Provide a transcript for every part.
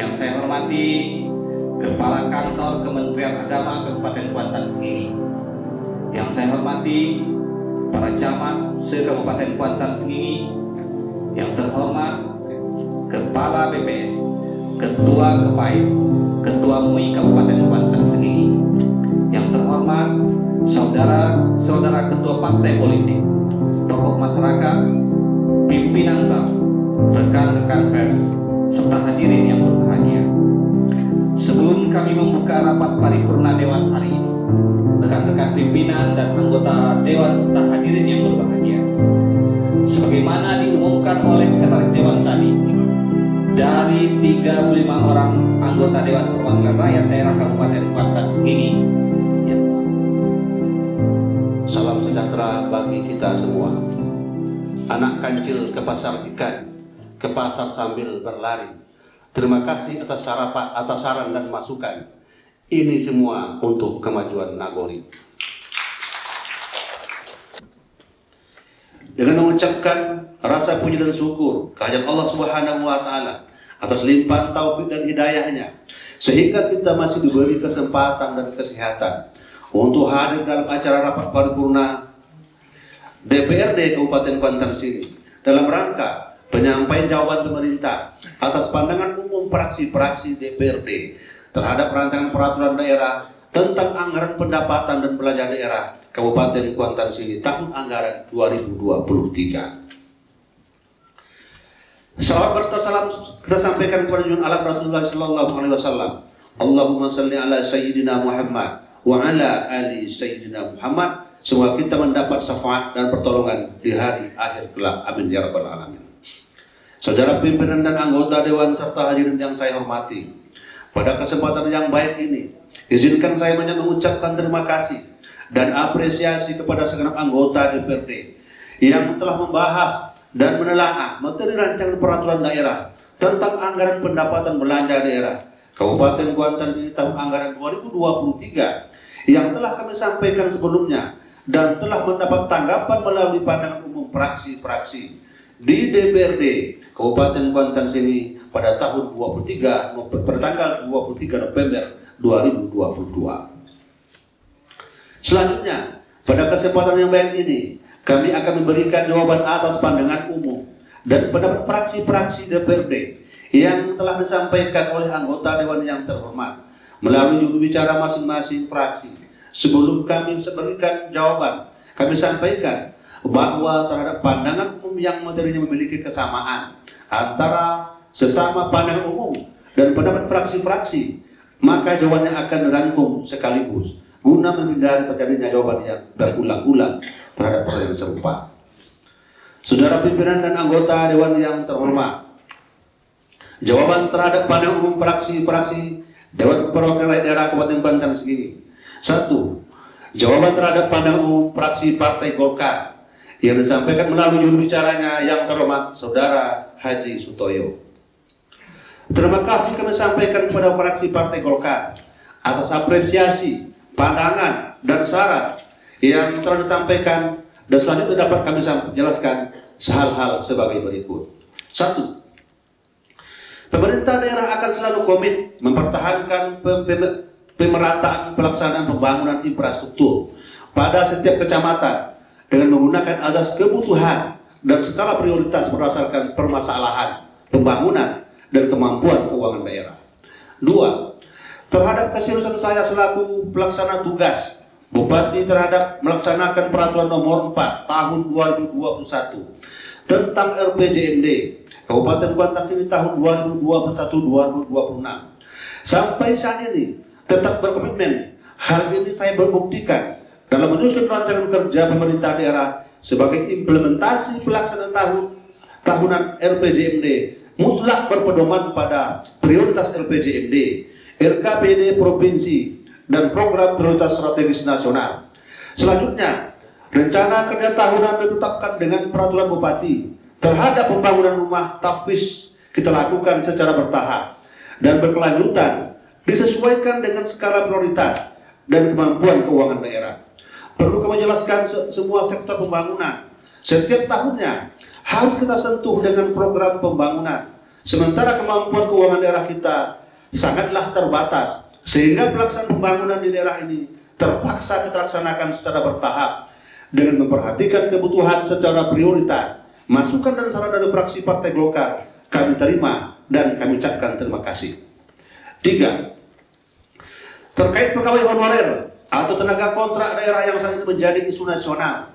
Yang saya hormati Kepala Kantor Kementerian Agama Kabupaten Kuantan Sengingi. Yang saya hormati para camat se-Kabupaten Kuantan Sengingi. Yang terhormat Kepala BPS, Ketua KPAI, Ketua MUI Kabupaten Kuantan Sengingi. Yang terhormat saudara-saudara ketua partai politik, tokoh masyarakat, pimpinan bank, rekan-rekan pers, serta hadirin yang berbahagia. Sebelum kami membuka rapat paripurna Dewan hari ini, rekan-rekan pimpinan dan anggota Dewan serta hadirin yang berbahagia, sebagaimana diumumkan oleh Sekretaris Dewan tadi, dari 35 orang anggota Dewan Perwakilan Rakyat Daerah Kabupaten Kuantan Sengingi, salam sejahtera bagi kita semua. Anak kancil ke pasar ikan, ke pasar sambil berlari. Terima kasih atas saran dan masukan. Ini semua untuk kemajuan Nagori. Dengan mengucapkan rasa puji dan syukur kehadirat Allah Subhanahu wa Ta'ala atas limpahan taufik dan hidayahnya, sehingga kita masih diberi kesempatan dan kesehatan untuk hadir dalam acara rapat paripurna DPRD Kabupaten Kuantan Sengingi dalam rangka penyampaian jawaban pemerintah atas pandangan umum praksi-praksi DPRD terhadap rancangan peraturan daerah tentang anggaran pendapatan dan belanja daerah Kabupaten Kuantan Sengingi tahun anggaran 2023. Salawat berserta salam kita sampaikan kepada junjungan alam Rasulullah sallallahu alaihi wasallam. Allahumma salli ala sayyidina Muhammad wa ala ali sayyidina Muhammad. Semoga kita mendapat syafaat dan pertolongan di hari akhir kelak. Amin ya rabbal alamin. Saudara pimpinan dan anggota dewan serta hadirin yang saya hormati, pada kesempatan yang baik ini, izinkan saya mengucapkan terima kasih dan apresiasi kepada segenap anggota DPRD yang telah membahas dan menelaah materi rancangan peraturan daerah tentang anggaran pendapatan belanja daerah Kabupaten Kuantan Sengingi tahun anggaran 2023 yang telah kami sampaikan sebelumnya dan telah mendapat tanggapan melalui pandangan umum praksi-praksi di DPRD Kabupaten Kuantan Sengingi pada tahun 23 pada tanggal 23 November 2022. Selanjutnya, pada kesempatan yang baik ini, kami akan memberikan jawaban atas pandangan umum dan pendapat praksi-praksi DPRD yang telah disampaikan oleh anggota dewan yang terhormat melalui juru bicara masing-masing fraksi. Sebelum kami memberikan jawaban, kami sampaikan bahwa terhadap pandangan umum yang materinya memiliki kesamaan antara sesama pandangan umum dan pendapat fraksi-fraksi, maka jawabannya akan dirangkum sekaligus guna menghindari terjadinya jawaban yang berulang-ulang terhadap pertanyaan serupa. Saudara pimpinan dan anggota dewan yang terhormat, jawaban terhadap pandangan umum fraksi-fraksi Dewan Perwakilan Rakyat Daerah Kabupaten Kuantan Sengingi. 1. Jawaban terhadap pandangan umum fraksi Partai Golkar yang disampaikan melalui juru bicaranya yang terhormat Saudara Haji Sutoyo. Terima kasih kami sampaikan kepada fraksi Partai Golkar atas apresiasi, pandangan, dan saran yang telah disampaikan, dan selanjutnya dapat kami jelaskan hal-hal sebagai berikut. 1. Pemerintah daerah akan selalu komit mempertahankan pemerataan pelaksanaan pembangunan infrastruktur pada setiap kecamatan dengan menggunakan azas kebutuhan dan skala prioritas berdasarkan permasalahan pembangunan dan kemampuan keuangan daerah. 2. Terhadap keseriusan saya selaku pelaksana tugas Bupati terhadap melaksanakan peraturan nomor 4 tahun 2021 tentang RPJMD Kabupaten Kuantan Sengingi tahun 2021-2026 sampai saat ini tetap berkomitmen. Hal ini saya berbuktikan dalam menyusun rancangan kerja pemerintah daerah sebagai implementasi pelaksanaan tahunan RPJMD mutlak berpedoman pada prioritas RPJMD, RKPD provinsi, dan program prioritas strategis nasional. Selanjutnya, rencana kerja tahunan ditetapkan dengan peraturan bupati terhadap pembangunan rumah tahfiz kita lakukan secara bertahap dan berkelanjutan disesuaikan dengan skala prioritas dan kemampuan keuangan daerah. Perlu kami jelaskan semua sektor pembangunan setiap tahunnya harus kita sentuh dengan program pembangunan Sementara kemampuan keuangan daerah kita sangatlah terbatas, sehingga pelaksanaan pembangunan di daerah ini terpaksa kita laksanakan secara bertahap dengan memperhatikan kebutuhan secara prioritas. Masukan dan saran dari fraksi Partai Golkar kami terima dan kami ucapkan terima kasih. 3. Terkait pegawai honorer atau tenaga kontrak daerah yang saat ini menjadi isu nasional,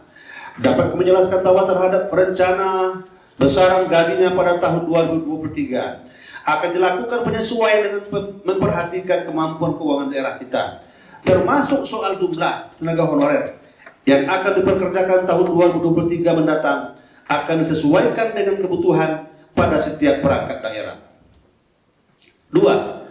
dapat kami jelaskan bahwa terhadap rencana besaran gajinya pada tahun 2023 akan dilakukan penyesuaian dengan memperhatikan kemampuan keuangan daerah kita, termasuk soal jumlah tenaga honorer yang akan dipekerjakan tahun 2023 mendatang akan disesuaikan dengan kebutuhan pada setiap perangkat daerah. 4.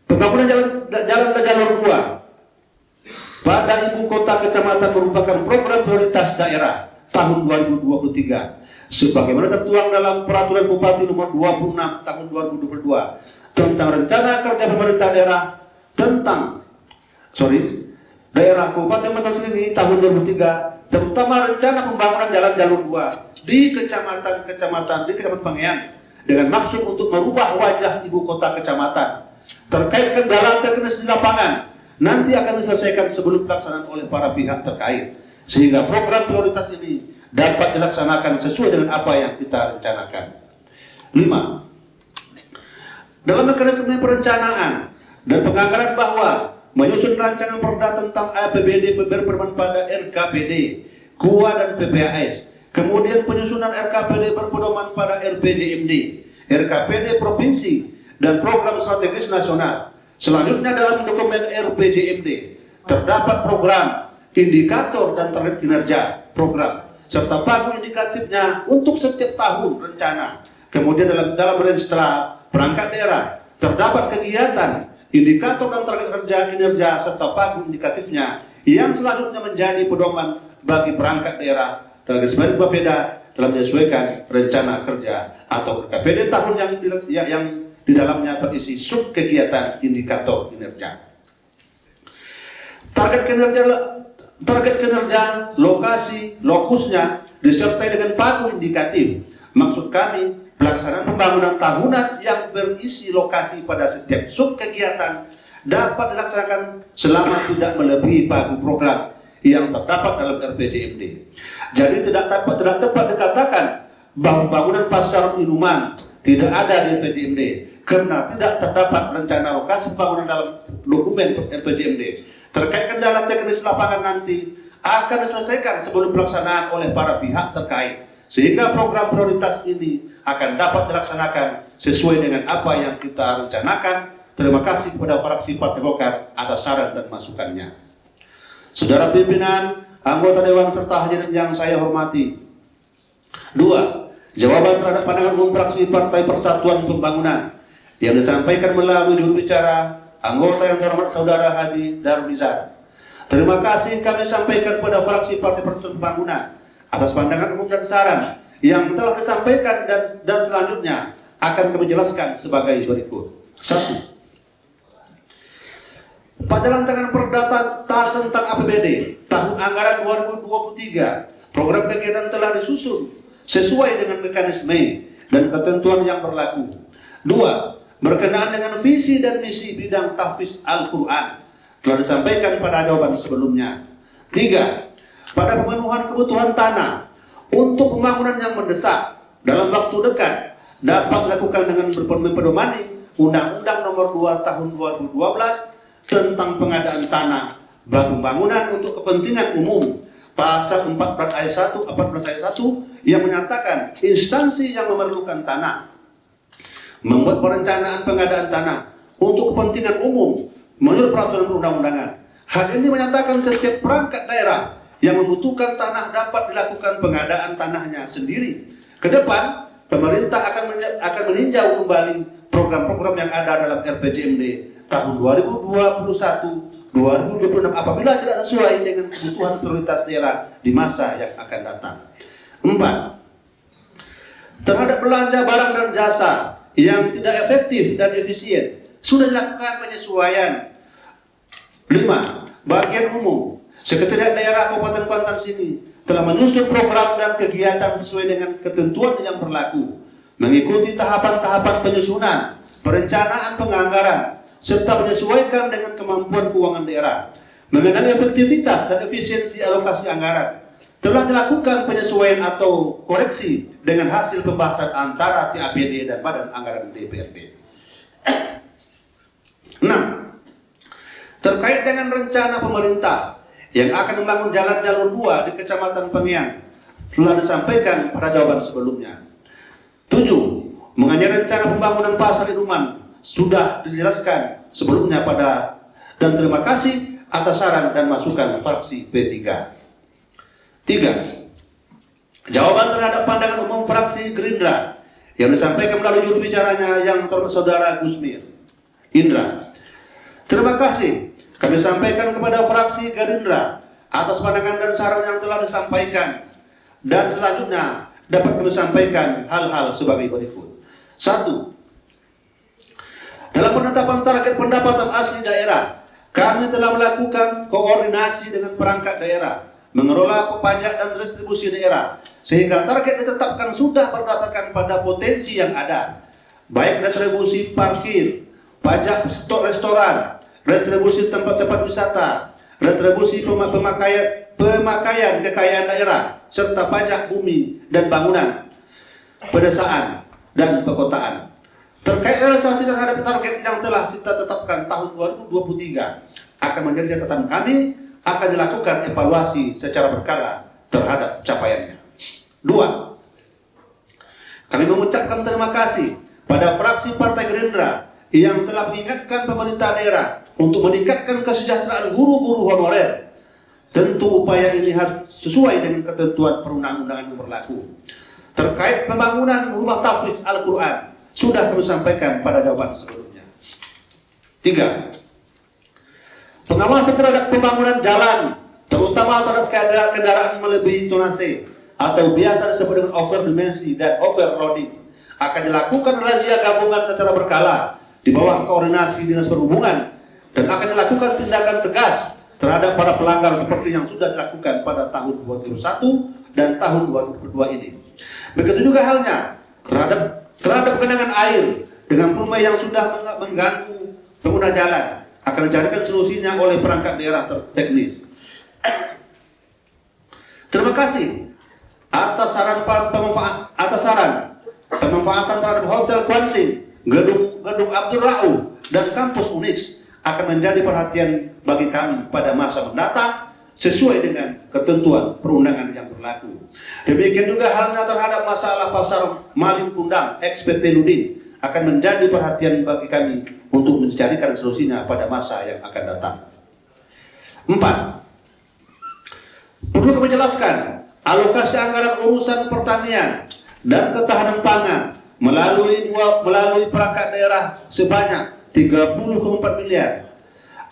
Pembangunan jalan jalur 2 pada ibu kota kecamatan merupakan program prioritas daerah tahun 2023 sebagaimana tertuang dalam Peraturan Bupati Nomor 26 tahun 2022 tentang rencana kerja pemerintah daerah daerah Kabupaten Batang Seringi tahun 2003, terutama rencana pembangunan jalan jalur 2 di kecamatan Pengean dengan maksud untuk merubah wajah ibu kota kecamatan. Terkait kendala teknis di lapangan nanti akan diselesaikan sebelum pelaksanaan oleh para pihak terkait, sehingga program prioritas ini dapat dilaksanakan sesuai dengan apa yang kita rencanakan. 5. Dalam mekanisme perencanaan dan penganggaran bahwa menyusun rancangan perda tentang APBD berpedoman pada RKPD, KUA dan PPAS, kemudian penyusunan RKPD berpedoman pada RPJMD, RKPD provinsi dan program strategis nasional. Selanjutnya dalam dokumen RPJMD terdapat program, indikator dan target kinerja program serta pagu indikatifnya untuk setiap tahun rencana. Kemudian dalam renstra perangkat daerah terdapat kegiatan, indikator dan target kinerja serta pagu indikatifnya yang selanjutnya menjadi pedoman bagi perangkat daerah dan sebagai Bapeda dalam menyesuaikan rencana kerja atau RKPD tahun yang di dalamnya berisi sub kegiatan indikator kinerja. Target kinerja, lokasi, lokusnya disertai dengan pagu indikatif. Maksud kami, pelaksanaan pembangunan tahunan yang berisi lokasi pada setiap sub kegiatan dapat dilaksanakan selama tidak melebihi pagu program yang terdapat dalam RPJMD. Jadi tidak tepat dikatakan bahwa bangunan fasilitas minuman tidak ada di RPJMD karena tidak terdapat rencana lokasi pembangunan dalam dokumen RPJMD. Terkait kendala teknis lapangan nanti akan diselesaikan sebelum pelaksanaan oleh para pihak terkait, sehingga program prioritas ini akan dapat dilaksanakan sesuai dengan apa yang kita rencanakan. Terima kasih kepada fraksi Partai Golkar atas saran dan masukannya. Saudara pimpinan, anggota Dewan serta hadirin yang saya hormati. 2. Jawaban terhadap pandangan umum fraksi Partai Persatuan Pembangunan yang disampaikan melalui juru bicara anggota yang terhormat Saudara Haji Darmizar. Terima kasih kami sampaikan kepada fraksi Partai Persatuan Pembangunan atas pandangan umum dan saran yang telah disampaikan dan selanjutnya akan kami jelaskan sebagai berikut. 1. Pada rancangan perdata tentang APBD tahun anggaran 2023, program kegiatan telah disusun sesuai dengan mekanisme dan ketentuan yang berlaku. 2. Berkenaan dengan visi dan misi bidang tahfiz Al-Quran telah disampaikan pada jawaban sebelumnya. 3. Pada pemenuhan kebutuhan tanah untuk pembangunan yang mendesak dalam waktu dekat dapat dilakukan dengan mempedomani Undang-Undang Nomor 2 Tahun 2012 tentang pengadaan tanah bagi pembangunan untuk kepentingan umum, pasal 14 ayat 1 yang menyatakan instansi yang memerlukan tanah membuat perencanaan pengadaan tanah untuk kepentingan umum menurut peraturan perundang-undangan. Hal ini menyatakan setiap perangkat daerah yang membutuhkan tanah dapat dilakukan pengadaan tanahnya sendiri. Ke depan, pemerintah akan meninjau kembali program-program yang ada dalam RPJMD tahun 2021-2026 apabila tidak sesuai dengan kebutuhan prioritas daerah di masa yang akan datang. 4. Terhadap belanja barang dan jasa yang tidak efektif dan efisien sudah dilakukan penyesuaian. 5. Bagian umum, Sekretariat Daerah Kabupaten Kuantan Sini telah menyusun program dan kegiatan sesuai dengan ketentuan yang berlaku. mengikuti tahapan-tahapan penyusunan, perencanaan penganggaran, serta menyesuaikan dengan kemampuan keuangan daerah, mengenai efektivitas dan efisiensi alokasi anggaran. Telah dilakukan penyesuaian atau koreksi dengan hasil pembahasan antara TAPD dan Badan Anggaran DPRD. 6. Terkait dengan rencana pemerintah yang akan membangun jalan jalur 2 di Kecamatan Pengian, telah disampaikan pada jawaban sebelumnya. 7. Mengenai rencana pembangunan pasar Inuman sudah dijelaskan sebelumnya dan terima kasih atas saran dan masukan fraksi P3. 3. Jawaban terhadap pandangan umum fraksi Gerindra yang disampaikan melalui juru bicaranya yang Saudara Gusmir Indra. Terima kasih kami sampaikan kepada fraksi Gerindra atas pandangan dan saran yang telah disampaikan, dan selanjutnya dapat kami sampaikan hal-hal sebagai berikut. 1. Dalam penetapan target pendapatan asli daerah, kami telah melakukan koordinasi dengan perangkat daerah, mengelola pajak dan distribusi daerah, sehingga target ditetapkan sudah berdasarkan pada potensi yang ada, baik distribusi parkir, pajak stok restoran, retribusi tempat-tempat wisata, retribusi pemakaian kekayaan daerah, serta pajak bumi dan bangunan, pedesaan dan perkotaan. Terkait realisasi terhadap target yang telah kita tetapkan tahun 2023 akan menjadi catatan kami, akan dilakukan evaluasi secara berkala terhadap capaiannya. 2. Kami mengucapkan terima kasih pada fraksi Partai Gerindra yang telah mengingatkan pemerintah daerah untuk meningkatkan kesejahteraan guru-guru honorer. Tentu upaya ini harus sesuai dengan ketentuan perundang-undangan yang berlaku. Terkait pembangunan rumah tahfiz Al-Quran, sudah kami sampaikan pada jawaban sebelumnya. 3. Pengawasan terhadap pembangunan jalan, terutama terhadap kendaraan melebihi tonase atau biasa disebut dengan overdimensi dan overloading, akan dilakukan razia gabungan secara berkala di bawah koordinasi Dinas Perhubungan, dan akan dilakukan tindakan tegas terhadap para pelanggar seperti yang sudah dilakukan pada tahun 2021 dan tahun 2022 ini. Begitu juga halnya terhadap genangan air dengan volume yang sudah mengganggu pengguna jalan, akan dicarikan solusinya oleh perangkat daerah teknis. Terima kasih atas saran pemanfaatan terhadap Hotel Quansin, gedung Abdul Rauf, dan kampus Unix akan menjadi perhatian bagi kami pada masa mendatang sesuai dengan ketentuan perundangan yang berlaku. Demikian juga halnya terhadap masalah pasar Malin Kundang XPT Ludin akan menjadi perhatian bagi kami untuk mencarikan solusinya pada masa yang akan datang. 4. Perlu kami jelaskan, alokasi anggaran urusan pertanian dan ketahanan pangan melalui perangkat daerah sebanyak 30,4 miliar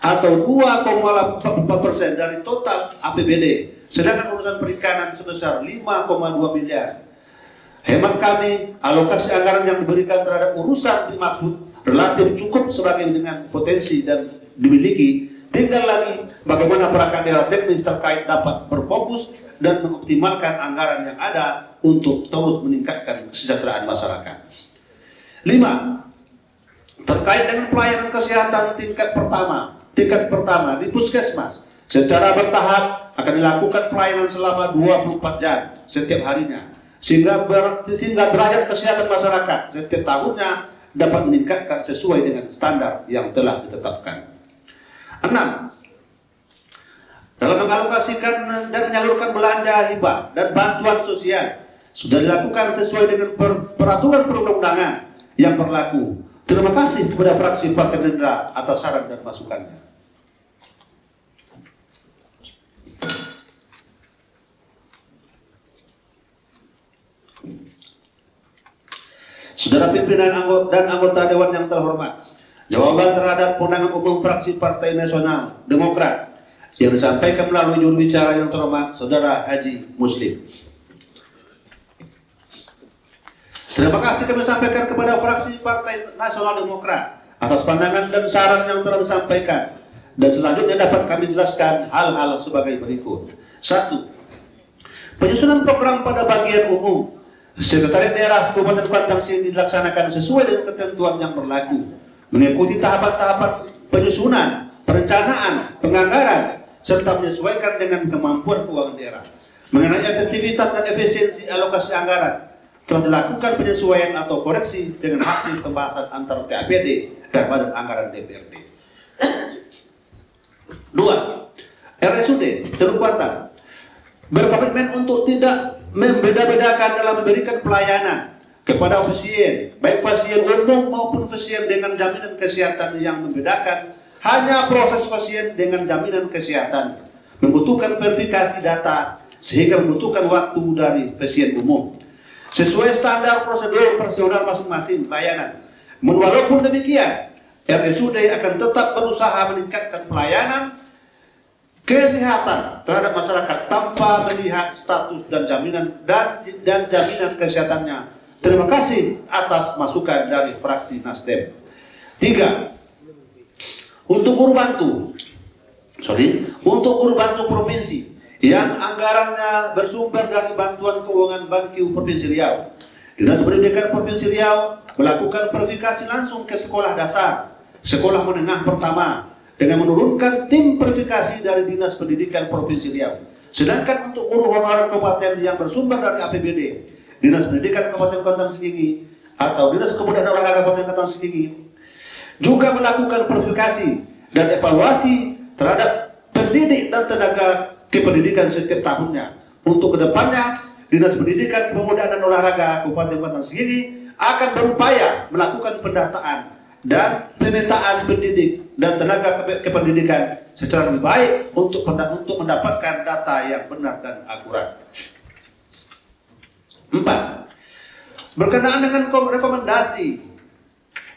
atau 2,4% dari total APBD, sedangkan urusan perikanan sebesar 5,2 miliar. Hemat kami, alokasi anggaran yang diberikan terhadap urusan dimaksud relatif cukup sebagai dengan potensi dan dimiliki. Tinggal lagi bagaimana perangkat daerah teknis terkait dapat berfokus dan mengoptimalkan anggaran yang ada untuk terus meningkatkan kesejahteraan masyarakat. 5. Terkait dengan pelayanan kesehatan tingkat pertama di puskesmas, secara bertahap akan dilakukan pelayanan selama 24 jam setiap harinya, sehingga derajat kesehatan masyarakat setiap tahunnya dapat meningkatkan sesuai dengan standar yang telah ditetapkan. 6. Dalam mengalokasikan dan menyalurkan belanja hibah dan bantuan sosial sudah dilakukan sesuai dengan peraturan perundang-undangan yang berlaku. Terima kasih kepada fraksi Partai Gerindra atas saran dan masukannya. Saudara pimpinan dan anggota Dewan yang terhormat, jawaban terhadap undangan umum fraksi Partai Nasional Demokrat yang disampaikan melalui juru bicara yang terhormat Saudara Haji Muslim. Terima kasih kami sampaikan kepada fraksi Partai Nasional Demokrat atas pandangan dan saran yang telah disampaikan, dan selanjutnya dapat kami jelaskan hal-hal sebagai berikut. 1. Penyusunan program pada bagian umum Sekretariat Daerah Kabupaten Kuantan Sengingi dilaksanakan sesuai dengan ketentuan yang berlaku, mengikuti tahapan-tahapan penyusunan, perencanaan, penganggaran, serta menyesuaikan dengan kemampuan keuangan daerah. Mengenai efektivitas dan efisiensi alokasi anggaran, telah dilakukan penyesuaian atau koreksi dengan hasil pembahasan antara TAPD dan Badan Anggaran DPRD. 2. RSUD Teluk Kuantan berkomitmen untuk tidak membeda-bedakan dalam memberikan pelayanan kepada pasien, baik pasien umum maupun pasien dengan jaminan kesehatan. Yang membedakan hanya proses pasien dengan jaminan kesehatan membutuhkan verifikasi data sehingga membutuhkan waktu dari pasien umum sesuai standar prosedur personal masing-masing layanan. Walaupun demikian, RSUD akan tetap berusaha meningkatkan pelayanan kesehatan terhadap masyarakat tanpa melihat status dan jaminan jaminan kesehatannya. Terima kasih atas masukan dari fraksi Nasdem. 3. Untuk guru bantu provinsi yang anggarannya bersumber dari bantuan keuangan Bangkiu Provinsi Riau, Dinas Pendidikan Provinsi Riau melakukan verifikasi langsung ke sekolah dasar, sekolah menengah pertama, dengan menurunkan tim verifikasi dari Dinas Pendidikan Provinsi Riau. Sedangkan untuk guru honorer kabupaten yang bersumber dari APBD, Dinas Pendidikan Kabupaten Kuantan Sengingi atau Dinas Kebudayaan dan Olahraga Kabupaten Kuantan Sengingi juga melakukan verifikasi dan evaluasi terhadap pendidik dan tenaga kependidikan setiap tahunnya. Untuk kedepannya, Dinas Pendidikan Kebudayaan dan Olahraga Kabupaten Kuantan Sengingi akan berupaya melakukan pendataan dan pemetaan pendidik dan tenaga kependidikan secara lebih baik untuk mendapatkan data yang benar dan akurat. 4. Berkenaan dengan rekomendasi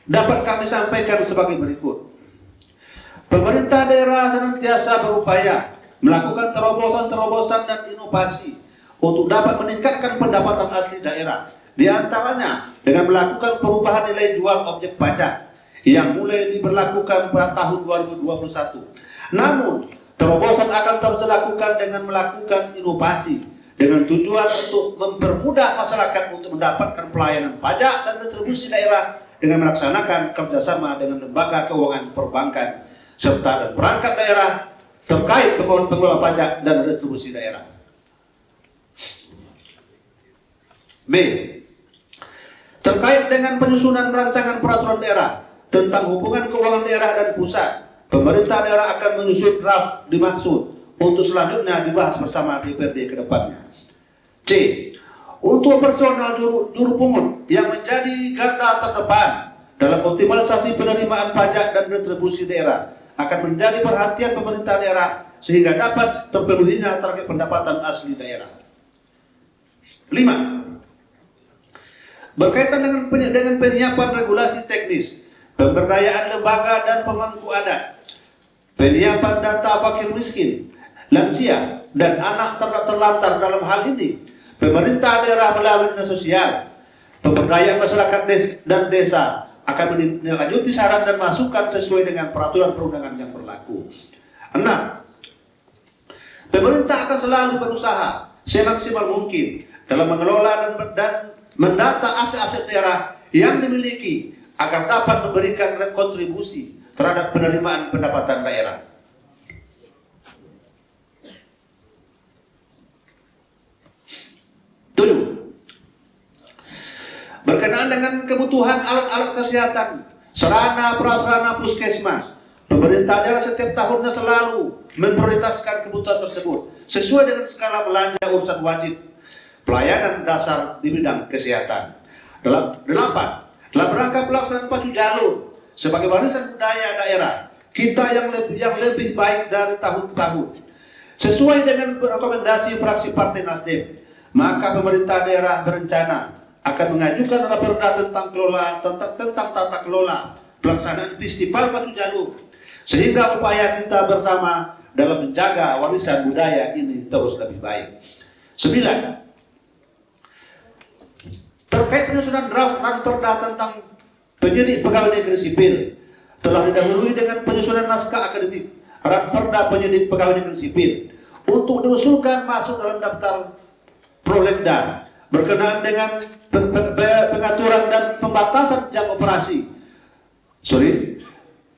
dapat kami sampaikan sebagai berikut. Pemerintah daerah senantiasa berupaya melakukan terobosan-terobosan dan inovasi untuk dapat meningkatkan pendapatan asli daerah. Di antaranya dengan melakukan perubahan nilai jual objek pajak yang mulai diberlakukan pada tahun 2021. Namun, terobosan akan terus dilakukan dengan melakukan inovasi dengan tujuan untuk mempermudah masyarakat untuk mendapatkan pelayanan pajak dan retribusi daerah dengan melaksanakan kerjasama dengan lembaga keuangan perbankan serta dan perangkat daerah terkait pengelola pajak dan retribusi daerah. B. Terkait dengan penyusunan rancangan peraturan daerah tentang hubungan keuangan daerah dan pusat, pemerintah daerah akan menyusun draft dimaksud untuk selanjutnya dibahas bersama DPRD ke depannya. C. Untuk personal juru pungut yang menjadi garda terdepan dalam optimalisasi penerimaan pajak dan retribusi daerah akan menjadi perhatian pemerintah daerah sehingga dapat terpenuhinya target pendapatan asli daerah. 5. Berkaitan dengan penyiapan regulasi teknis, pemberdayaan lembaga dan pemangku adat, penyiapan data fakir miskin, lansia, dan anak terlantar. Dalam hal ini, pemerintah daerah melalui dinas sosial, pemberdayaan masyarakat dan desa akan menindaklanjuti saran dan masukan sesuai dengan peraturan perundangan yang berlaku. 6. Pemerintah akan selalu berusaha semaksimal mungkin dalam mengelola dan mendata aset-aset daerah yang dimiliki agar dapat memberikan kontribusi terhadap penerimaan pendapatan daerah. Berkenaan dengan kebutuhan alat-alat kesehatan, sarana prasarana puskesmas, pemerintah daerah setiap tahunnya selalu memprioritaskan kebutuhan tersebut sesuai dengan skala belanja urusan wajib pelayanan dasar di bidang kesehatan. 8. Dalam rangka pelaksanaan pacu jalur sebagai warisan budaya daerah kita yang lebih baik dari tahun ke tahun, sesuai dengan rekomendasi fraksi Partai Nasdem, maka pemerintah daerah berencana akan mengajukan raperda tentang tata kelola pelaksanaan festival pacu jalur sehingga upaya kita bersama dalam menjaga warisan budaya ini terus lebih baik. 9. Terkait penyusunan draft raperda tentang penyidik pegawai negeri sipil telah didahului dengan penyusunan naskah akademik raperda penyidik pegawai negeri sipil untuk diusulkan masuk dalam daftar prolegda berkenaan dengan pengaturan dan pembatasan jam operasi.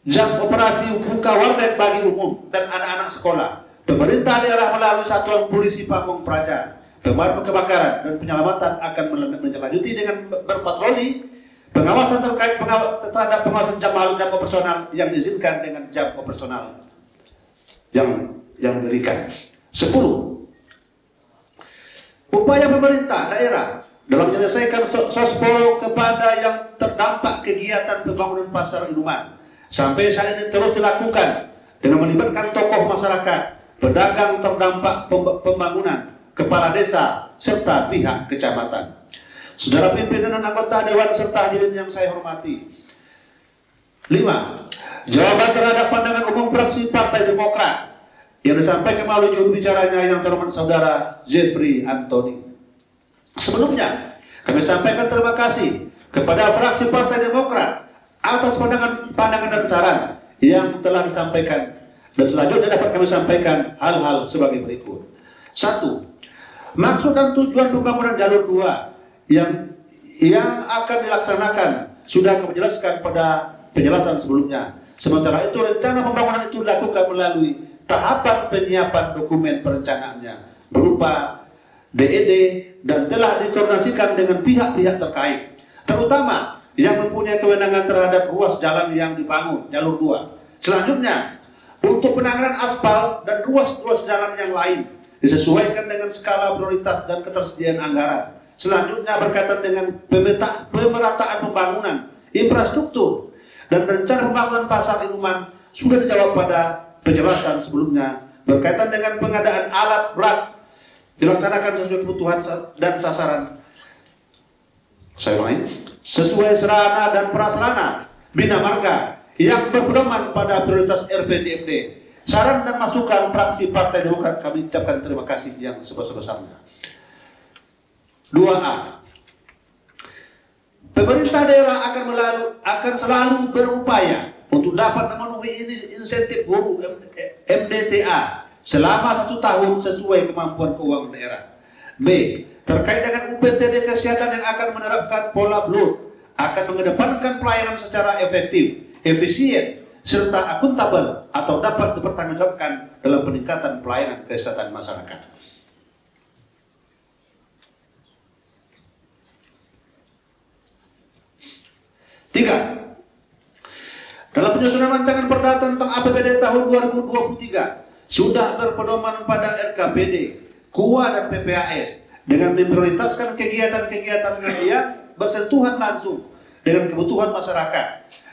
Jam operasi buka warnet bagi umum dan anak-anak sekolah. Pemerintah daerah melalui Satuan Polisi Pamong Praja, Pemadam Kebakaran dan Penyelamatan akan menindaklanjuti dengan berpatroli pengawasan terkait terhadap pengawasan jam malam dan operasional yang diizinkan dengan jam operasional yang diberikan. 10. Upaya pemerintah daerah dalam menyelesaikan sospol kepada yang terdampak kegiatan pembangunan pasar minuman sampai saat ini terus dilakukan dengan melibatkan tokoh masyarakat, pedagang terdampak pembangunan, kepala desa, serta pihak kecamatan. Saudara pimpinan dan anggota dewan serta hadirin yang saya hormati. 5. Jawaban terhadap pandangan umum fraksi Partai Demokrat yang disampaikan melalui juru bicaranya yang terhormat Saudara Jeffrey Anthony. Sebelumnya, kami sampaikan terima kasih kepada fraksi Partai Demokrat atas pandangan dan saran yang telah disampaikan, dan selanjutnya dapat kami sampaikan hal-hal sebagai berikut. 1. Maksud dan tujuan pembangunan jalur 2 yang akan dilaksanakan sudah kami jelaskan pada penjelasan sebelumnya. Sementara itu rencana pembangunan itu dilakukan melalui tahapan penyiapan dokumen perencanaannya berupa DED dan telah dikoordinasikan dengan pihak-pihak terkait, terutama yang mempunyai kewenangan terhadap ruas jalan yang dibangun jalur 2. Selanjutnya, untuk penanganan aspal dan ruas-ruas jalan yang lain disesuaikan dengan skala prioritas dan ketersediaan anggaran. Selanjutnya berkaitan dengan pemerataan pembangunan infrastruktur dan rencana pembangunan pasar minuman sudah dijawab pada penjelasan sebelumnya. Berkaitan dengan pengadaan alat berat dilaksanakan sesuai kebutuhan dan sasaran. Saya ulangi, sesuai sarana dan prasarana bina marga yang berpedoman pada prioritas RPJMD. Saran dan masukan fraksi Partai Demokrat kami ucapkan terima kasih yang sebesar-besarnya. 2A. Pemerintah daerah akan selalu berupaya untuk dapat memenuhi insentif guru MDTA selama 1 tahun sesuai kemampuan keuangan daerah. B. Terkait dengan UPTD kesehatan yang akan menerapkan pola blood, akan mengedepankan pelayanan secara efektif, efisien, serta akuntabel atau dapat dipertanggungjawabkan dalam peningkatan pelayanan kesehatan masyarakat. 3. Dalam penyusunan rancangan perda tentang APBD tahun 2023 sudah berpedoman pada RKPD, KUA dan PPAS dengan memprioritaskan kegiatan-kegiatan yang bersentuhan langsung dengan kebutuhan masyarakat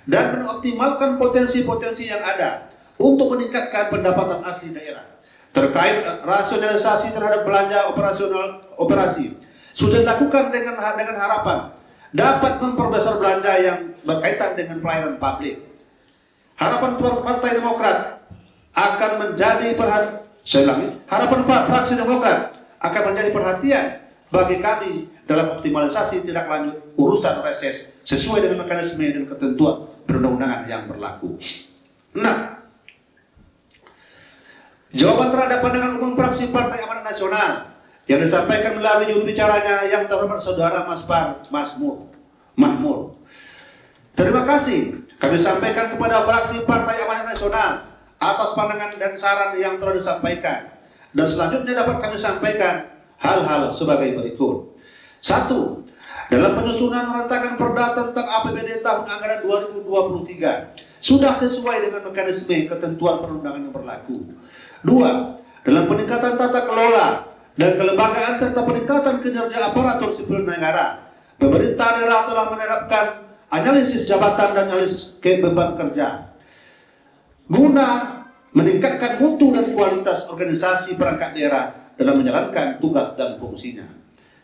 dan mengoptimalkan potensi-potensi yang ada untuk meningkatkan pendapatan asli daerah. Terkait rasionalisasi terhadap belanja operasi sudah dilakukan dengan harapan dapat memperbesar belanja yang berkaitan dengan pelayanan publik. Harapan Partai Demokrat akan menjadi harapan fraksi Demokrat akan menjadi perhatian bagi kami dalam optimalisasi tindak lanjut urusan reses sesuai dengan mekanisme dan ketentuan perundang-undangan yang berlaku. 6. Jawaban terhadap pandangan umum fraksi Partai Amanat Nasional yang disampaikan melalui juru bicaranya yang terhormat Saudara Mahmur. Terima kasih kami sampaikan kepada fraksi Partai Amanat Nasional atas pandangan dan saran yang telah disampaikan, dan selanjutnya dapat kami sampaikan hal-hal sebagai berikut. 1. Dalam penyusunan rancangan perda tentang APBD tahun anggaran 2023 sudah sesuai dengan mekanisme ketentuan perundangan yang berlaku. 2. Dalam peningkatan tata kelola dan kelembagaan serta peningkatan kinerja aparatur sipil negara, pemerintah daerah telah menerapkan analisis jabatan dan analisis beban kerja guna meningkatkan mutu dan kualitas organisasi perangkat daerah dalam menjalankan tugas dan fungsinya.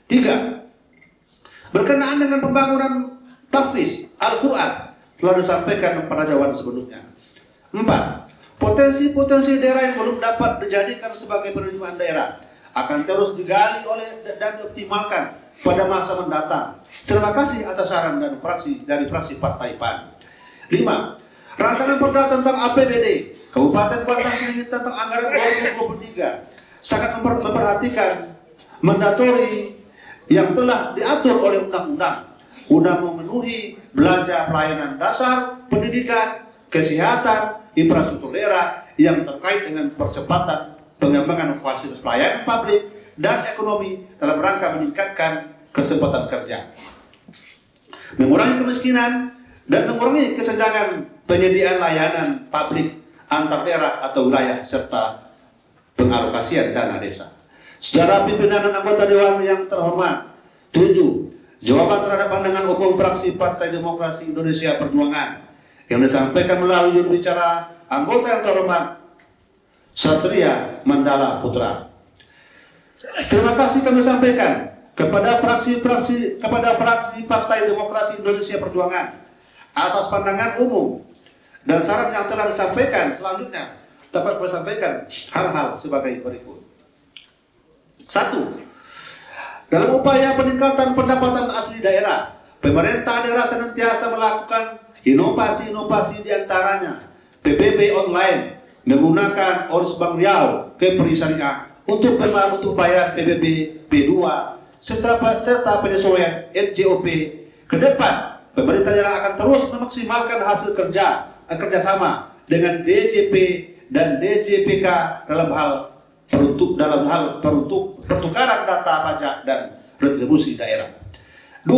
3. Berkenaan dengan pembangunan tahfiz Al-Quran telah disampaikan pada jawaban sebelumnya. 4. Potensi-potensi daerah yang belum dapat dijadikan sebagai penerimaan daerah akan terus digali dan dioptimalkan pada masa mendatang. Terima kasih atas saran dan dari fraksi Partai PAN. 5. Rancangan perda tentang APBD Kabupaten Kuantan Sengingi tentang anggaran 2023 sangat memperhatikan mandatori yang telah diatur oleh undang-undang guna memenuhi belanja pelayanan dasar, pendidikan, kesehatan, infrastruktur daerah yang terkait dengan percepatan pengembangan fasilitas pelayanan publik dan ekonomi dalam rangka meningkatkan kesempatan kerja, mengurangi kemiskinan, dan mengurangi kesenjangan penyediaan layanan publik antar daerah atau wilayah serta pengalokasian dana desa. Saudara pimpinan dan anggota Dewan yang terhormat, 7. Jawaban terhadap pandangan umum fraksi Partai Demokrasi Indonesia Perjuangan yang disampaikan melalui juru bicara anggota yang terhormat Satria Mandala Putra. Terima kasih kami sampaikan kepada fraksi Partai Demokrasi Indonesia Perjuangan atas pandangan umum dan saran yang telah disampaikan. Selanjutnya dapat saya sampaikan hal-hal sebagai berikut. 1. Dalam upaya peningkatan pendapatan asli daerah, pemerintah daerah senantiasa melakukan inovasi-inovasi diantaranya PBB online menggunakan ORS Bank Riau ke Syariah untuk bayar PBB P2 serta penyesuaian NJOP. Ke depan, pemerintah daerah akan terus memaksimalkan hasil kerjasama dengan DJP dan DJPK dalam hal pertukaran data pajak dan retribusi daerah. 2.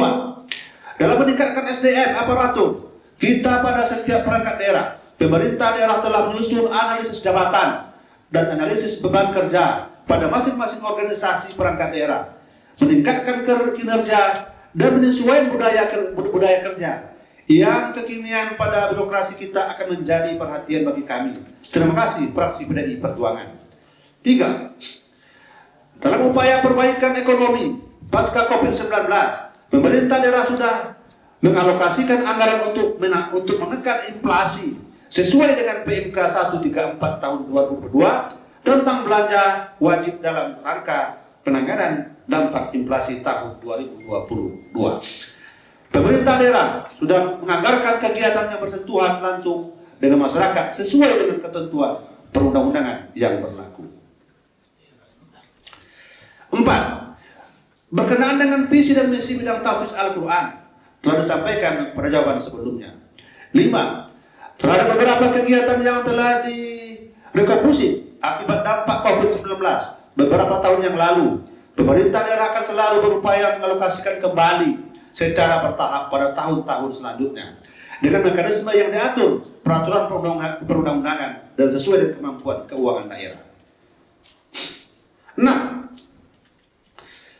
Dalam meningkatkan SDM aparatur kita pada setiap perangkat daerah, pemerintah daerah telah menyusun analisis jabatan dan analisis beban kerja pada masing-masing organisasi perangkat daerah, meningkatkan kinerja dan menyesuaikan budaya kerja yang kekinian pada birokrasi kita akan menjadi perhatian bagi kami. Terima kasih fraksi PDI Perjuangan. 3. Dalam upaya perbaikan ekonomi pasca COVID-19, pemerintah daerah sudah mengalokasikan anggaran untuk menekan inflasi sesuai dengan PMK 134 tahun 2022 tentang belanja wajib dalam rangka penanganan dampak inflasi tahun 2022. Pemerintah daerah sudah menganggarkan kegiatan yang bersentuhan langsung dengan masyarakat sesuai dengan ketentuan perundang-undangan yang berlaku. 4. Berkenaan dengan visi dan misi bidang tahfiz Al-Quran telah disampaikan pada jawaban sebelumnya. 5. Terhadap beberapa kegiatan yang telah direkonstruksi akibat dampak COVID-19 beberapa tahun yang lalu, pemerintah daerah akan selalu berupaya mengalokasikan kembali secara bertahap pada tahun-tahun selanjutnya dengan mekanisme yang diatur peraturan perundang-undangan dan sesuai dengan kemampuan keuangan daerah. 6.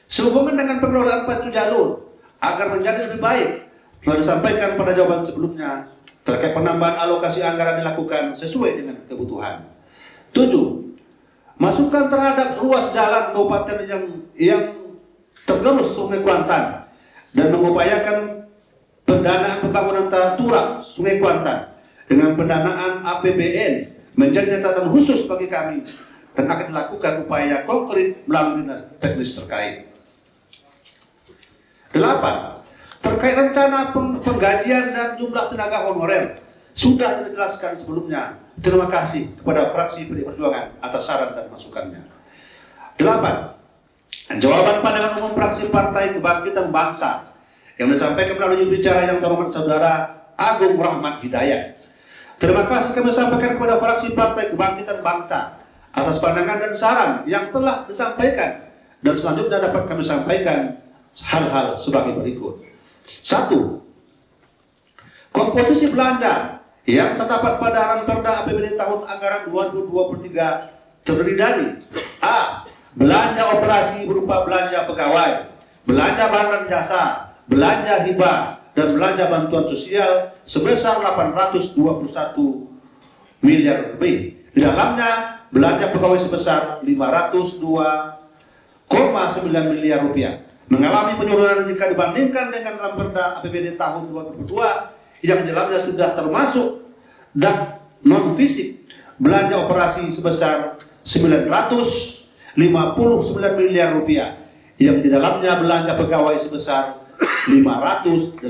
Sehubungan dengan pengelolaan pacu jalur agar menjadi lebih baik telah disampaikan pada jawaban sebelumnya terkait penambahan alokasi anggaran dilakukan sesuai dengan kebutuhan. 7. Masukan terhadap ruas jalan kabupaten yang tergerus Sungai Kuantan dan mengupayakan pendanaan pembangunan turap Sungai Kuantan dengan pendanaan APBN menjadi catatan khusus bagi kami dan akan dilakukan upaya konkret melalui dinas teknis terkait. 8. Terkait rencana penggajian dan jumlah tenaga honorer sudah dijelaskan sebelumnya. Terima kasih kepada fraksi PDI Perjuangan atas saran dan masukannya. 8. Jawaban pandangan umum fraksi Partai Kebangkitan Bangsa yang disampaikan melalui juru bicara yang terhormat Saudara Agung Rahmat Hidayat. Terima kasih kami sampaikan kepada fraksi Partai Kebangkitan Bangsa atas pandangan dan saran yang telah disampaikan, dan selanjutnya dapat kami sampaikan hal-hal sebagai berikut. 1. Komposisi belanja yang terdapat pada Ranperda APBD tahun anggaran 2023 terdiri dari A. Belanja operasi berupa belanja pegawai, belanja barang dan jasa, belanja hibah, dan belanja bantuan sosial sebesar 821 miliar lebih. Di dalamnya belanja pegawai sebesar 502,9 miliar rupiah mengalami penurunan jika dibandingkan dengan Ranperda APBD tahun 2022 yang dalamnya sudah termasuk dan non fisik belanja operasi sebesar 959 miliar rupiah yang di dalamnya belanja pegawai sebesar 585,6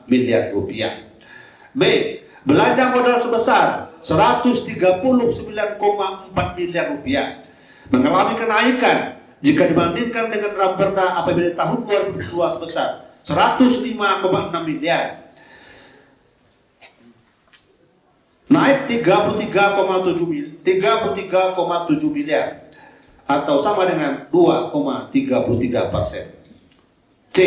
miliar rupiah. B. Belanja modal sebesar 139,4 miliar rupiah mengalami kenaikan jika dibandingkan dengan Raperda APBD tahun 2002 sebesar 105,6 miliar. Naik 33,7 miliar atau sama dengan 2,33%. C.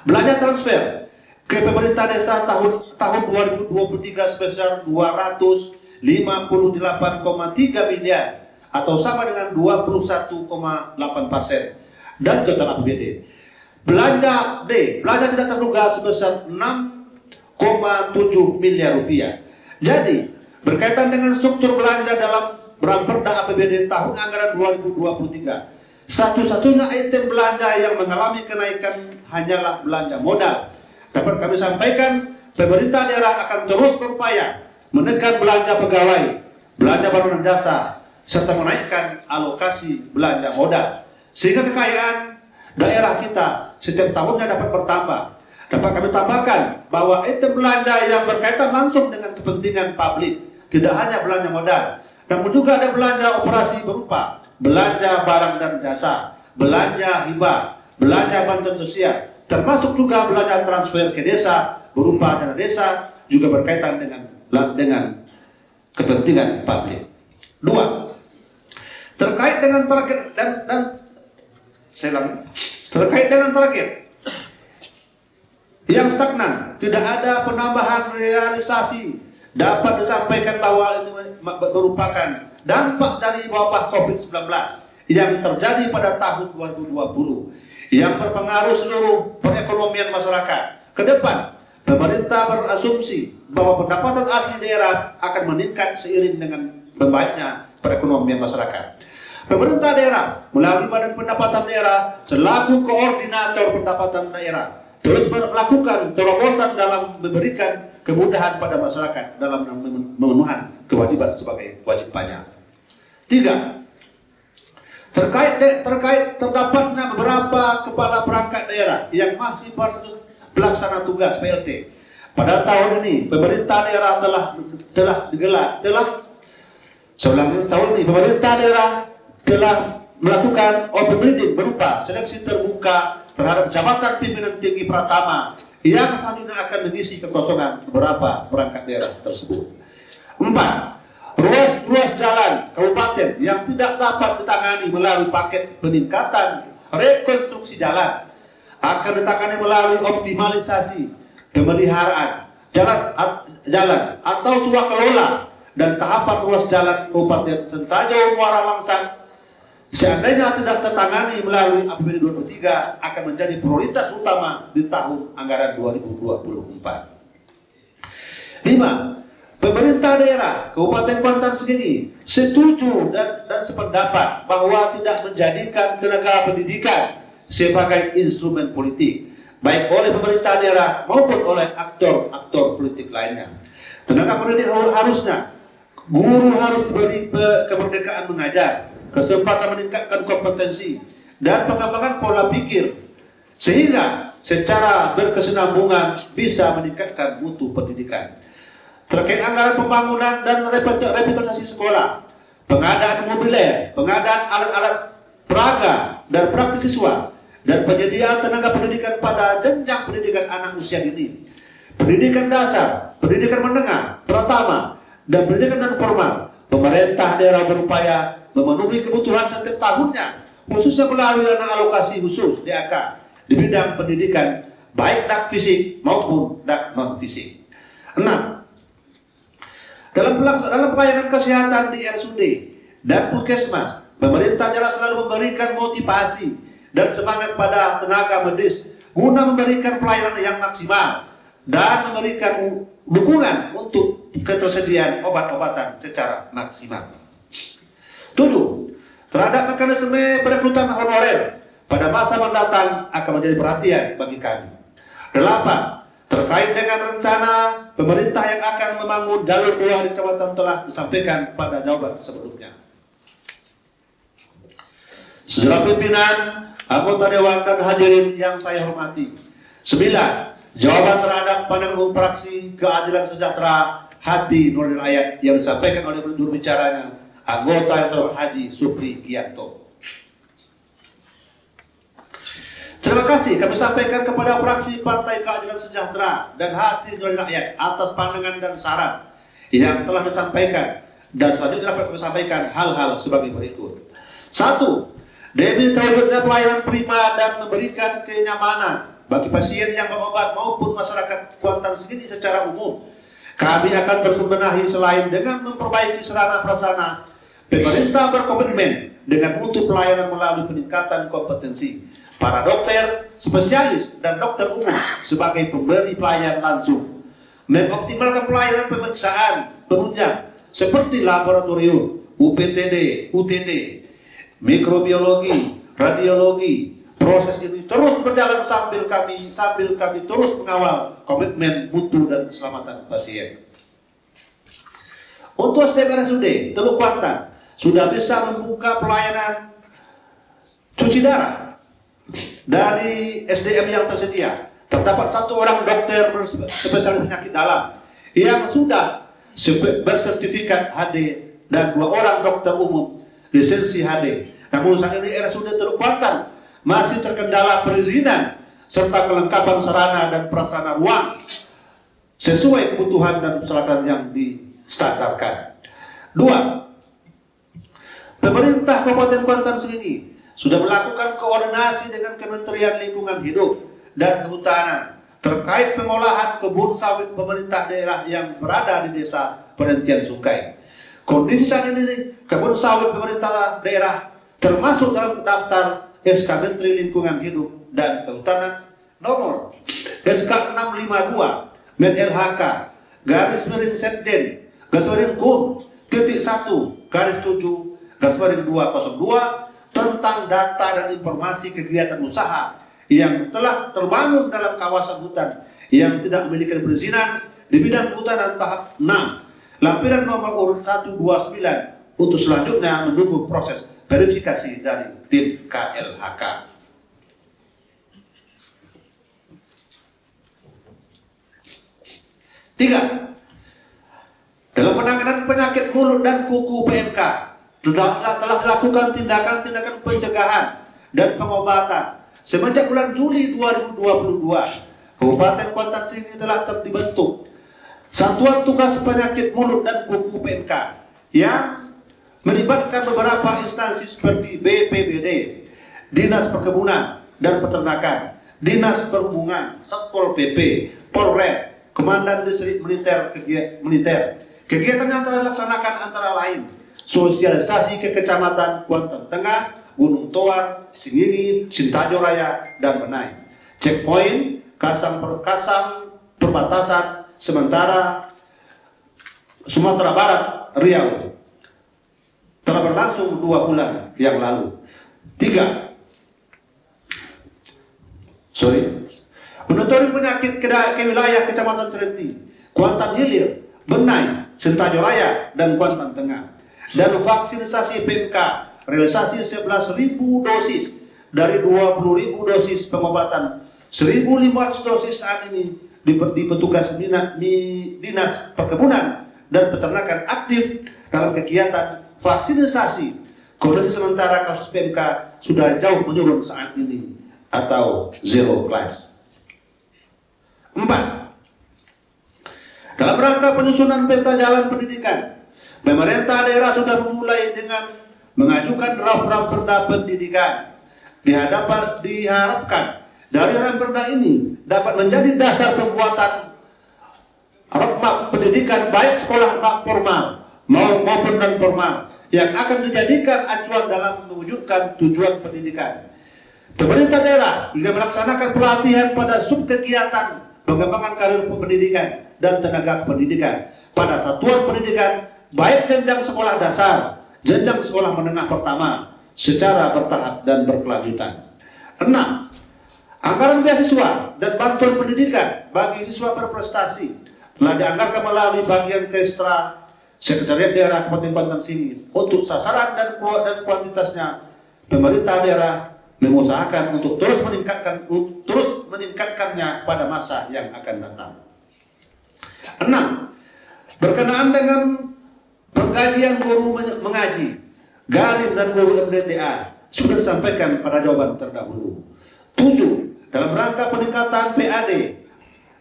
Belanja transfer ke pemerintah desa tahun 2023 sebesar 258,3 miliar atau sama dengan 21,8% dari total APBD. Belanja D, belanja tidak terduga sebesar 6,7 miliar rupiah. Jadi, berkaitan dengan struktur belanja dalam Raperda APBD tahun anggaran 2023, satu-satunya item belanja yang mengalami kenaikan hanyalah belanja modal. Dapat kami sampaikan, pemerintah daerah akan terus berupaya menekan belanja pegawai, belanja barang dan jasa, serta menaikkan alokasi belanja modal, sehingga kekayaan daerah kita setiap tahunnya dapat bertambah. Dapat kami tambahkan bahwa item belanja yang berkaitan langsung dengan kepentingan publik tidak hanya belanja modal, namun juga ada belanja operasi berupa belanja barang dan jasa, belanja hibah, belanja bantuan sosial, termasuk juga belanja transfer ke desa berupa dana desa, juga berkaitan dengan kepentingan publik. 2. Terkait dengan target terkait dengan target yang stagnan, tidak ada penambahan realisasi, dapat disampaikan bahwa ini merupakan dampak dari wabah COVID-19 yang terjadi pada tahun 2020 yang berpengaruh seluruh perekonomian masyarakat. Ke depan, pemerintah berasumsi bahwa pendapatan asli daerah akan meningkat seiring dengan membaiknya perekonomian masyarakat. Pemerintah daerah melalui Badan Pendapatan Daerah selaku koordinator pendapatan daerah terus melakukan terobosan dalam memberikan kemudahan pada masyarakat dalam memenuhi kewajiban sebagai wajib pajak. 3. Terkait terdapatnya beberapa kepala perangkat daerah yang masih berstatus pelaksana tugas PLT. Pada tahun ini pemerintah daerah telah melakukan open bidding berupa seleksi terbuka terhadap jabatan pimpinan tinggi Pratama yang selanjutnya akan mengisi kekosongan beberapa perangkat daerah tersebut. 4. Ruas jalan kabupaten yang tidak dapat ditangani melalui paket peningkatan rekonstruksi jalan akan ditangani melalui optimalisasi pemeliharaan jalan atau swakelola dan tahapan ruas jalan Kabupaten Sentaja Muara Langsat. Seandainya tidak tertangani melalui APBD 2023 akan menjadi prioritas utama di tahun anggaran 2024. 5. Pemerintah daerah Kabupaten Kuantan Sengingi setuju dan sependapat bahwa tidak menjadikan tenaga pendidikan sebagai instrumen politik, baik oleh pemerintah daerah maupun oleh aktor politik lainnya. Tenaga pendidik harusnya, guru harus diberi kemerdekaan mengajar, kesempatan meningkatkan kompetensi dan pengembangan pola pikir sehingga secara berkesinambungan bisa meningkatkan mutu pendidikan. Terkait anggaran pembangunan dan revitalisasi sekolah, pengadaan mobilier, pengadaan alat-alat peraga dan praktis siswa, dan penyediaan tenaga pendidikan pada jenjang pendidikan anak usia dini, pendidikan dasar, pendidikan menengah, pratama, dan pendidikan non formal, pemerintah daerah berupaya memenuhi kebutuhan setiap tahunnya, khususnya melalui dana alokasi khusus DAK di bidang pendidikan, baik dak fisik maupun dak non fisik. 6. Dalam pelayanan kesehatan di RSUD dan Puskesmas, pemerintah daerah selalu memberikan motivasi dan semangat pada tenaga medis guna memberikan pelayanan yang maksimal dan memberikan dukungan untuk ketersediaan obat-obatan secara maksimal. 7. Terhadap mekanisme perekrutan honorer pada masa mendatang akan menjadi perhatian bagi kami. 8. Terkait dengan rencana pemerintah yang akan membangun jalur 2 di kawasan telah disampaikan pada jawaban sebelumnya. Saudara pimpinan, anggota dewan dan hadirin yang saya hormati. 9. Jawaban terhadap pandangan umum fraksi Keadilan Sejahtera Hati Nurul Rakyat yang disampaikan oleh juru bicaranya, anggota yang terhormat Haji Supri Kianto. Terima kasih kami sampaikan kepada fraksi Partai Keadilan Sejahtera dan Hati Nurani Rakyat atas pandangan dan saran yang telah disampaikan, dan selanjutnya dapat kami sampaikan hal-hal sebagai berikut. 1. Demi terwujudnya pelayanan prima dan memberikan kenyamanan bagi pasien yang berobat maupun masyarakat Kuantan Sengingi secara umum, kami akan terus membenahi selain dengan memperbaiki sarana prasarana. Pemerintah berkomitmen dengan mutu pelayanan melalui peningkatan kompetensi para dokter, spesialis, dan dokter umum sebagai pemberi pelayanan langsung, mengoptimalkan pelayanan pemeriksaan penunjang seperti laboratorium, UPTD, UTD, mikrobiologi, radiologi. Proses ini terus berjalan sambil kami terus mengawal komitmen mutu dan keselamatan pasien. Untuk SDM RSUD Teluk Kuantan sudah bisa membuka pelayanan cuci darah dari SDM yang tersedia. Terdapat 1 orang dokter spesialis penyakit dalam yang sudah bersertifikat HD dan 2 orang dokter umum lisensi HD. Namun saat ini RSUD Teluk Kuantan masih terkendala perizinan serta kelengkapan sarana dan prasarana ruang sesuai kebutuhan dan persyaratan yang distandarkan. 2. Pemerintah Kabupaten Kuantan Sengingi sudah melakukan koordinasi dengan Kementerian Lingkungan Hidup dan Kehutanan terkait pengolahan kebun sawit pemerintah daerah yang berada di desa Perhentian Sungai. Kondisi saat ini kebun sawit pemerintah daerah termasuk dalam daftar SK Menteri Lingkungan Hidup dan Kehutanan nomor SK 652 Men LHK garis miring Setjen garis miring Kum titik 1 garis 7 garis miring 202 tentang data dan informasi kegiatan usaha yang telah terbangun dalam kawasan hutan yang tidak memiliki perizinan di bidang kehutanan tahap 6 lampiran nomor urut 129 untuk selanjutnya menunggu proses verifikasi dari tim KLHK. 3. Dalam penanganan penyakit mulut dan kuku PMK telah dilakukan tindakan-tindakan pencegahan dan pengobatan. Semenjak bulan Juli 2022, Kabupaten Kuantan Sengingi telah dibentuk Satuan Tugas Penyakit Mulut dan Kuku PMK yang melibatkan beberapa instansi seperti BPBD, Dinas Perkebunan dan Peternakan, Dinas Perhubungan, Satpol PP, Polres, Komandan Distrik Militer. Kegiatan yang telah dilaksanakan antara lain sosialisasi ke Kecamatan Kuantan Tengah, Gunung Toar, Sengingi, Sintajo Raya, dan Benai. Checkpoint Kasang Perbatasan Sementara Sumatera Barat, Riau telah berlangsung 2 bulan yang lalu. 3. Monitoring penyakit ke wilayah Kecamatan Trenti, Kuantan Hilir, Benai, Sintajo Raya, dan Kuantan Tengah. Dan vaksinasi PMK realisasi 11.000 dosis dari 20.000 dosis pengobatan. 1.500 dosis saat ini di petugas Dinas Perkebunan dan Peternakan aktif dalam kegiatan vaksinasi. Kondisi sementara kasus PMK sudah jauh menurun saat ini atau zero class. 4. Dalam rangka penyusunan peta jalan pendidikan, pemerintah daerah sudah memulai dengan mengajukan draft perda pendidikan. Diharapkan dari perda ini dapat menjadi dasar pembuatan roadmap pendidikan baik sekolah formal maupun non formal yang akan dijadikan acuan dalam mewujudkan tujuan pendidikan. Pemerintah daerah juga melaksanakan pelatihan pada subkegiatan pengembangan karir pendidikan dan tenaga pendidikan pada satuan pendidikan baik jenjang sekolah dasar, jenjang sekolah menengah pertama secara bertahap dan berkelanjutan. 6. Anggaran beasiswa dan bantuan pendidikan bagi siswa berprestasi telah dianggarkan melalui bagian kestra Sekretariat Daerah Kabupaten Kuantan Sengingi. Untuk sasaran dan kuantitasnya, pemerintah daerah mengusahakan untuk terus meningkatkannya pada masa yang akan datang. 6. Berkenaan dengan penggajian guru mengaji, Garim dan guru MDTA sudah disampaikan pada jawaban terdahulu. 7. Dalam rangka peningkatan PAD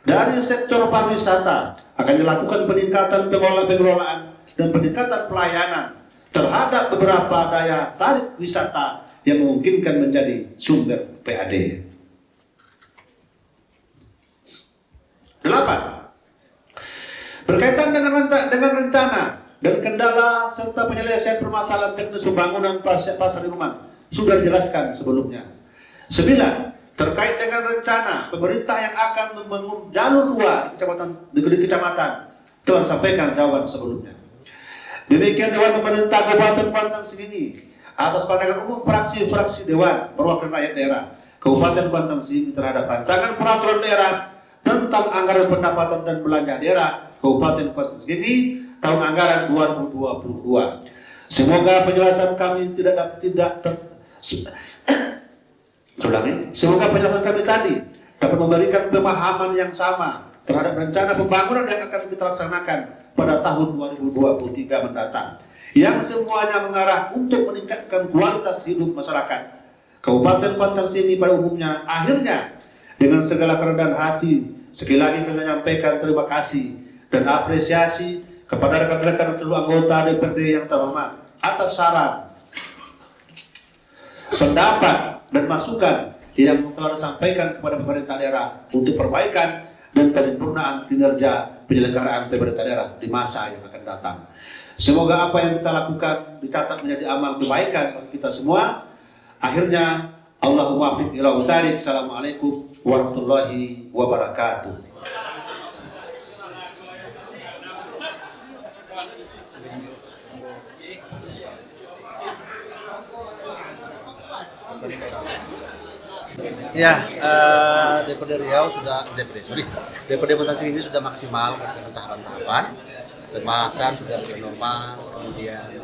dari sektor pariwisata akan dilakukan peningkatan pengelolaan dan peningkatan pelayanan terhadap beberapa daya tarik wisata yang memungkinkan menjadi sumber PAD. 8. Berkaitan dengan rencana dan kendala serta penyelesaian permasalahan teknis pembangunan pasar minuman sudah dijelaskan sebelumnya. 9. Terkait dengan rencana pemerintah yang akan membangun jalur 2 di kecamatan telah disampaikan jawaban sebelumnya. Demikian Dewan Pemerintah Kabupaten Kuantan Sengingi atas pandangan umum fraksi-fraksi Dewan Perwakilan Rakyat Daerah Kabupaten Kuantan Sengingi terhadap rancangan peraturan daerah tentang anggaran pendapatan dan belanja daerah Kabupaten Kuantan Sengingi tahun anggaran 2022. Semoga penjelasan kami Semoga penjelasan kami tadi dapat memberikan pemahaman yang sama terhadap rencana pembangunan yang akan kita laksanakan pada tahun 2023 mendatang, yang semuanya mengarah untuk meningkatkan kualitas hidup masyarakat Kabupaten Kuantan Sengingi pada umumnya. Akhirnya, dengan segala kerendahan hati, sekali lagi kami menyampaikan terima kasih dan apresiasi kepada rekan-rekan seluruh anggota DPRD yang terhormat atas saran, pendapat, dan masukan yang telah disampaikan kepada pemerintah daerah untuk perbaikan dan penyempurnaan kinerja penyelenggaraan pemerintah daerah di masa yang akan datang. Semoga apa yang kita lakukan dicatat menjadi amal kebaikan bagi kita semua. Akhirnya, Allahumma fiq ila utarik. Assalamualaikum warahmatullahi wabarakatuh. Ya, DPRD Riau sudah DPRD Kuantan Sengingi sudah maksimal dengan tahapan-tahapan. Pembahasan sudah normal, kemudian di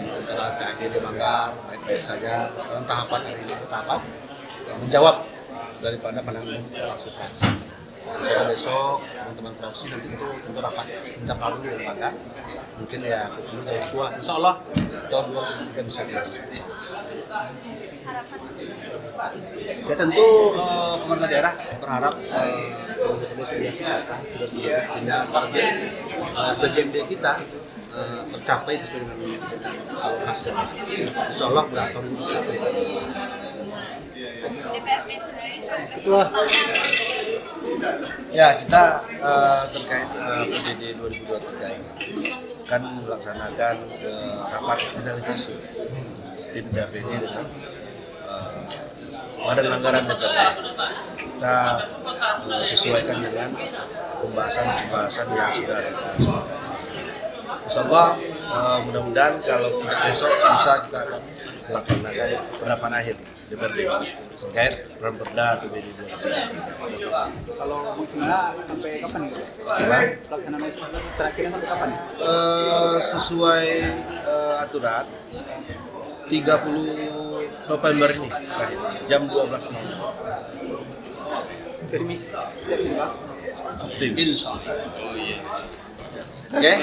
antara TAD di Manggar baik-baik saja. Sekarang tahapan hari ini tahapan menjawab daripada pandangan fraksi-fraksi. Misalnya besok teman-teman fraksi nanti tentu rapat internal dulu di Manggar. Mungkin ya ketemu dari tua. Insya Allah tahun 2023 bisa kita selesai. Ya tentu pemerintah daerah berharap sehingga target PJMD kita tercapai sesuai dengan alokasi dan insya Allah berapa tahun ini tercapai. DPRD sendiri ya kita terkait PDD 2023 ini kan melaksanakan rapat finalisasi tim DPRD dengan Badan Anggaran DPR. Kita sesuaikan dengan pembahasan yang sudah kita sepakati. Insya Allah mudah-mudahan kalau tidak besok bisa kita akan melaksanakan penerapan akhir DPRD terkait Perda PBD 2023. Kalau maksimal sampai kapan nih? Pelaksanaan terakhirnya sampai kapan? Sesuai aturan 30 November ini terakhir, jam 12.00. Optimis, siap Pak? Optimis. Oke.